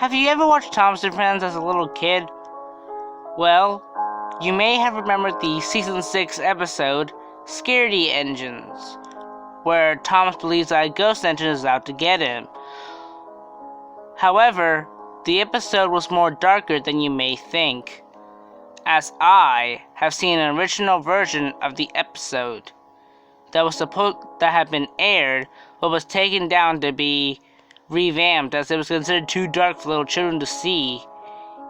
Have you ever watched Thomas and Friends as a little kid? Well, you may have remembered the Season 6 episode, Scaredy Engines, where Thomas believes that a ghost engine is out to get him. However, the episode was more darker than you may think, as I have seen an original version of the episode that had been aired, but was taken down to be revamped as it was considered too dark for little children to see,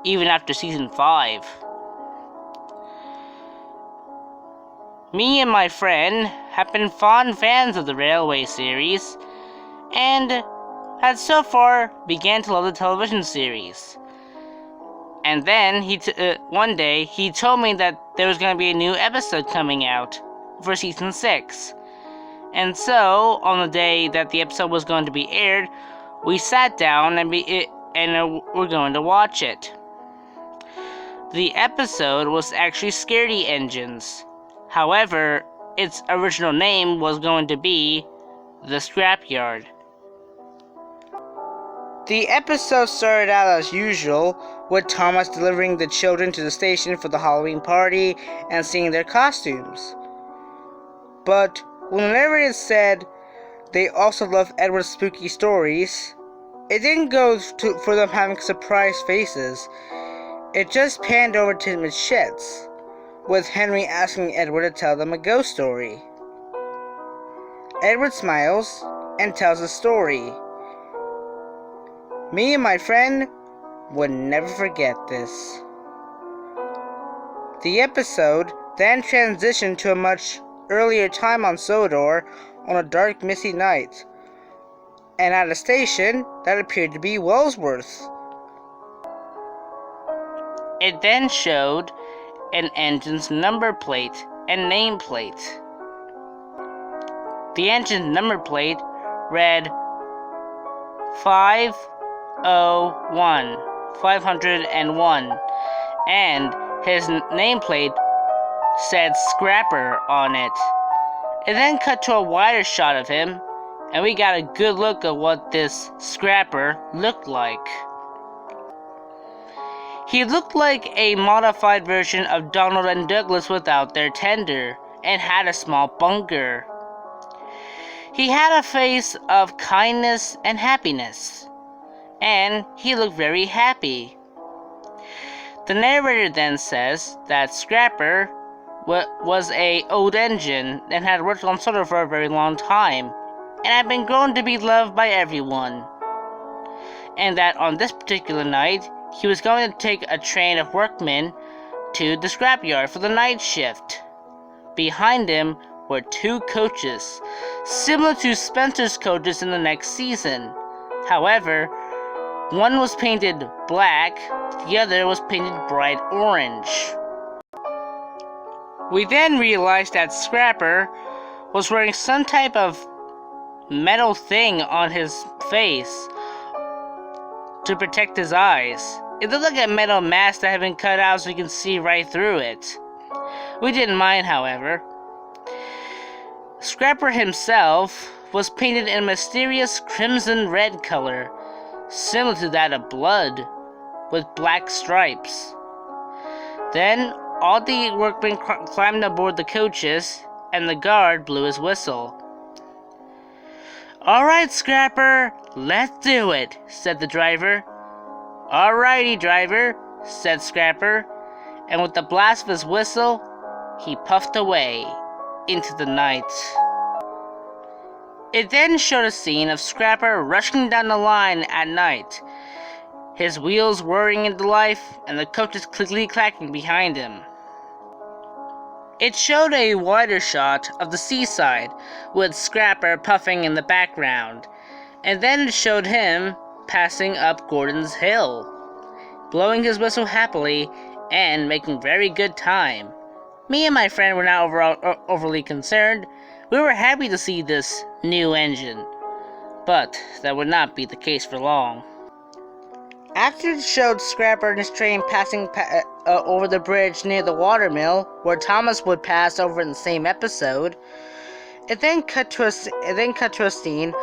even after Season 5. Me and my friend have been fond fans of the Railway series, and had so far began to love the television series. And then one day he told me that there was going to be a new episode coming out for Season 6. And so, on the day that the episode was going to be aired, we sat down and we're going to watch it. The episode was actually Scaredy Engines. However, its original name was going to be The Scrapyard. The episode started out as usual, with Thomas delivering the children to the station for the Halloween party and seeing their costumes. But whenever it said they also love Edward's spooky stories, it didn't go for them having surprised faces. It just panned over to the sheds, with Henry asking Edward to tell them a ghost story. Edward smiles and tells a story. Me and my friend would never forget this. The episode then transitioned to a much earlier time on Sodor on a dark, misty night, and at a station that appeared to be Wellsworth. It then showed an engine's number plate and nameplate. The engine's number plate read 501, and his nameplate said Scrapper on it. It then cut to a wider shot of him, and we got a good look at what this Scrapper looked like. He looked like a modified version of Donald and Douglas without their tender, and had a small bunker. He had a face of kindness and happiness, and he looked very happy. The narrator then says that Scrapper was a old engine and had worked on Sodor for a very long time, and had been grown to be loved by everyone. And that on this particular night, he was going to take a train of workmen to the scrapyard for the night shift. Behind him were two coaches, similar to Spencer's coaches in the next season. However, one was painted black, the other was painted bright orange. We then realized that Scrapper was wearing some type of metal thing on his face to protect his eyes. It looked like a metal mask that had been cut out so you can see right through it. We didn't mind, however. Scrapper himself was painted in a mysterious crimson red color, similar to that of blood, with black stripes. Then all the workmen climbed aboard the coaches, and the guard blew his whistle. "Alright, Scrapper, let's do it," said the driver. "Alrighty, driver," said Scrapper, and with the blast of his whistle, he puffed away into the night. It then showed a scene of Scrapper rushing down the line at night, his wheels whirring into life, and the coaches clickety-clacking behind him. It showed a wider shot of the seaside, with Scrapper puffing in the background, and then it showed him passing up Gordon's Hill, blowing his whistle happily and making very good time. Me and my friend were not overly concerned. We were happy to see this new engine, but that would not be the case for long. After it showed Scrapper and his train passing over the bridge near the watermill, where Thomas would pass over in the same episode, it then cut to a scene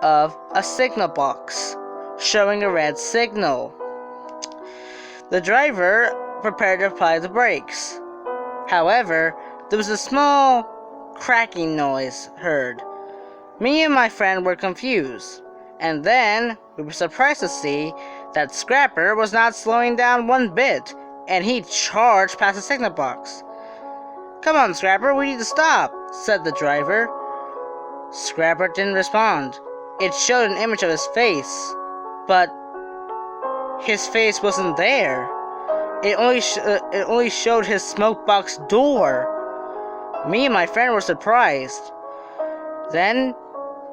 of a signal box, showing a red signal. The driver prepared to apply the brakes. However, there was a small cracking noise heard. Me and my friend were confused, and then we were surprised to see that Scrapper was not slowing down one bit, and he charged past the signal box. "Come on, Scrapper, we need to stop," said the driver. Scrapper didn't respond. It showed an image of his face, but his face wasn't there. It only showed his smoke box door. Me and my friend were surprised. Then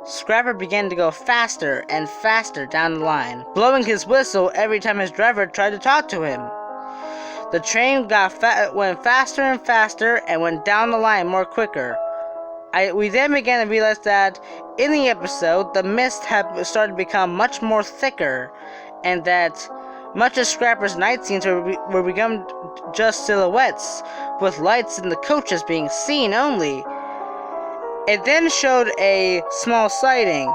Scrapper began to go faster and faster down the line, blowing his whistle every time his driver tried to talk to him. The train went faster and faster and went down the line more quicker. We then began to realize that in the episode, the mist had started to become much more thicker, and that much of Scrapper's night scenes were become just silhouettes, with lights in the coaches being seen only. It then showed a small siding.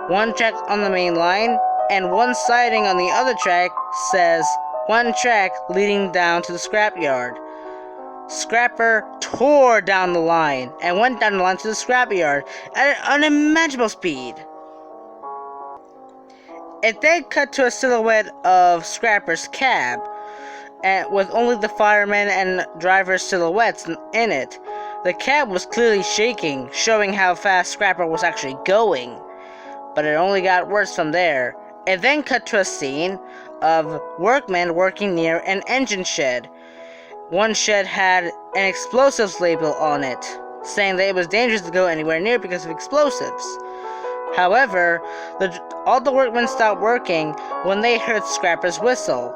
One track on the main line, and one siding on the other track says, "One track leading down to the scrapyard." Scrapper tore down the line and went down the line to the scrapyard at an unimaginable speed. It then cut to a silhouette of Scrapper's cab, and with only the fireman and driver's silhouettes in it. The cab was clearly shaking, showing how fast Scrapper was actually going, but it only got worse from there. It then cut to a scene of workmen working near an engine shed. One shed had an explosives label on it, saying that it was dangerous to go anywhere near because of explosives. However, all the workmen stopped working when they heard Scrapper's whistle.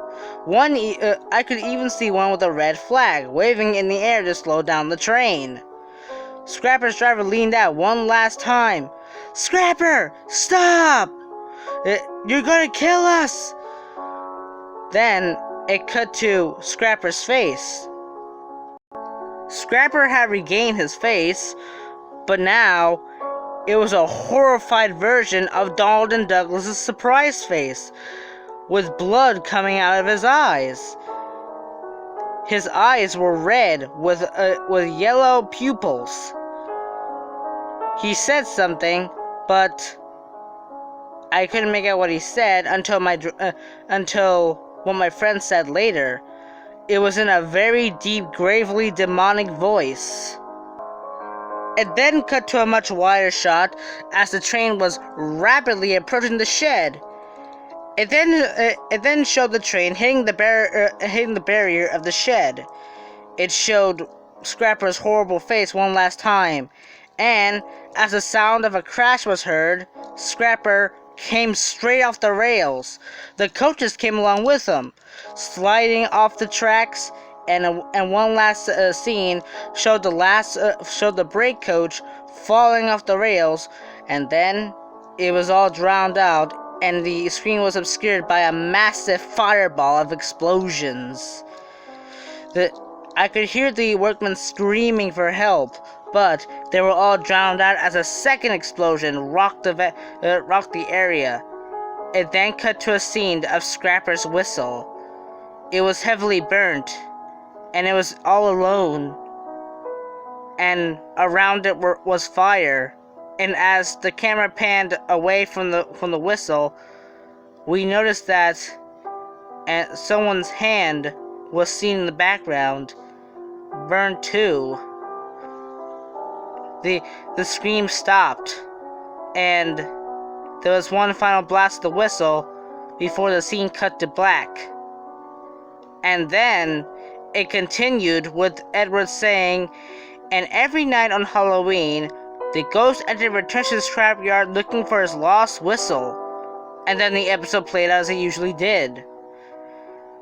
I could even see one with a red flag, waving in the air to slow down the train. Scrapper's driver leaned out one last time. "Scrapper, stop! You're gonna kill us!" Then it cut to Scrapper's face. Scrapper had regained his face, but now it was a horrified version of Donald and Douglas's surprise face, with blood coming out of his eyes. His eyes were red with yellow pupils. He said something, but I couldn't make out what he said until what my friend said later. It was in a very deep, gravely demonic voice. It then cut to a much wider shot as the train was rapidly approaching the shed. It then showed the train hitting the barrier of the shed. It showed Scrapper's horrible face one last time, and as the sound of a crash was heard, Scrapper came straight off the rails. The coaches came along with him, sliding off the tracks, and one last scene showed the brake coach falling off the rails, and then it was all drowned out, and the screen was obscured by a massive fireball of explosions. I could hear the workmen screaming for help, but they were all drowned out as a second explosion rocked the area. It then cut to a scene of Scrapper's whistle. It was heavily burnt, and it was all alone, and around it was fire. And as the camera panned away from the whistle, we noticed that someone's hand was seen in the background, burned too. The scream stopped, and there was one final blast of the whistle before the scene cut to black. And then it continued with Edward saying, "And every night on Halloween, the ghost entity returns to the scrapyard looking for his lost whistle." And then the episode played out as it usually did.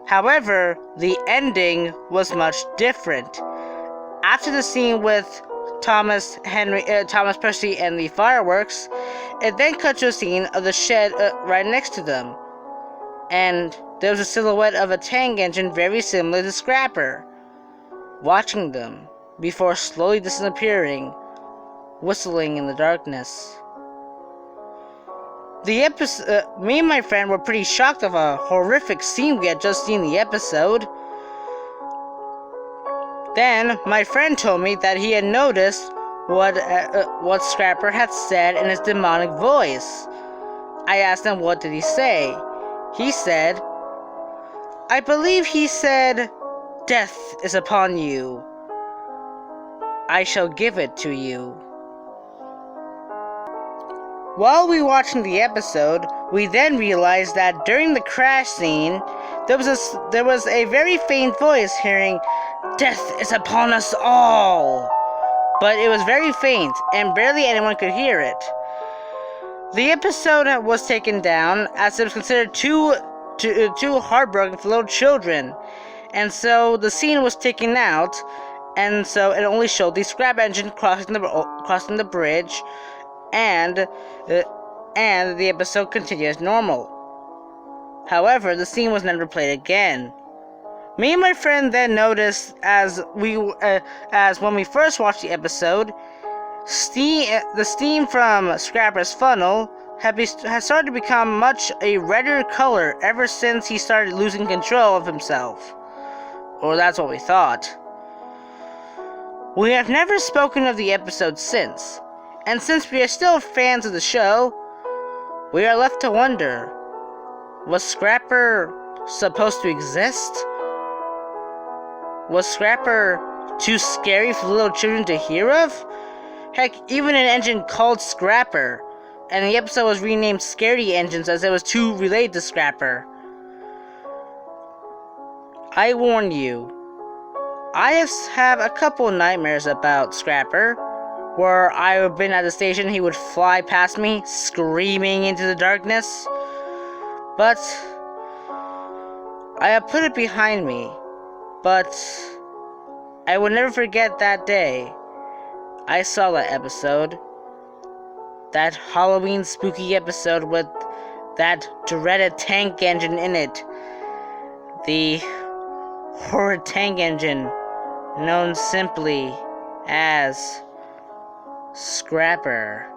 However, the ending was much different. After the scene with Thomas Percy and the fireworks, it then cut to a scene of the shed right next to them. And there was a silhouette of a tank engine very similar to Scrapper, watching them before slowly disappearing, whistling in the darkness. Me and my friend were pretty shocked of a horrific scene we had just seen in the episode. Then, my friend told me that he had noticed what Scrapper had said in his demonic voice. I asked him, what did he say? He said, I believe he said, death is upon you. I shall give it to you. While we were watching the episode, we then realized that during the crash scene, there was a very faint voice hearing, death is upon us all. But it was very faint, and barely anyone could hear it. The episode was taken down as it was considered too heartbroken for little children, and so the scene was taken out, and so it only showed the scrap engine crossing the bridge, and the episode continued as normal. However, the scene was never played again. Me and my friend then noticed, as when we first watched the episode, the steam from Scrapper's funnel had started to become much a redder color ever since he started losing control of himself. Or that's what we thought. We have never spoken of the episode since, and since we are still fans of the show, we are left to wonder, was Scrapper supposed to exist? Was Scrapper too scary for little children to hear of? Heck, even an engine called Scrapper, and the episode was renamed Scaredy Engines as it was too related to Scrapper. I warn you, I have a couple nightmares about Scrapper, where I have been at the station, he would fly past me, screaming into the darkness. But I have put it behind me. But I will never forget that day I saw that episode. That Halloween spooky episode with that dreaded tank engine in it. The horrid tank engine known simply as Scrapper.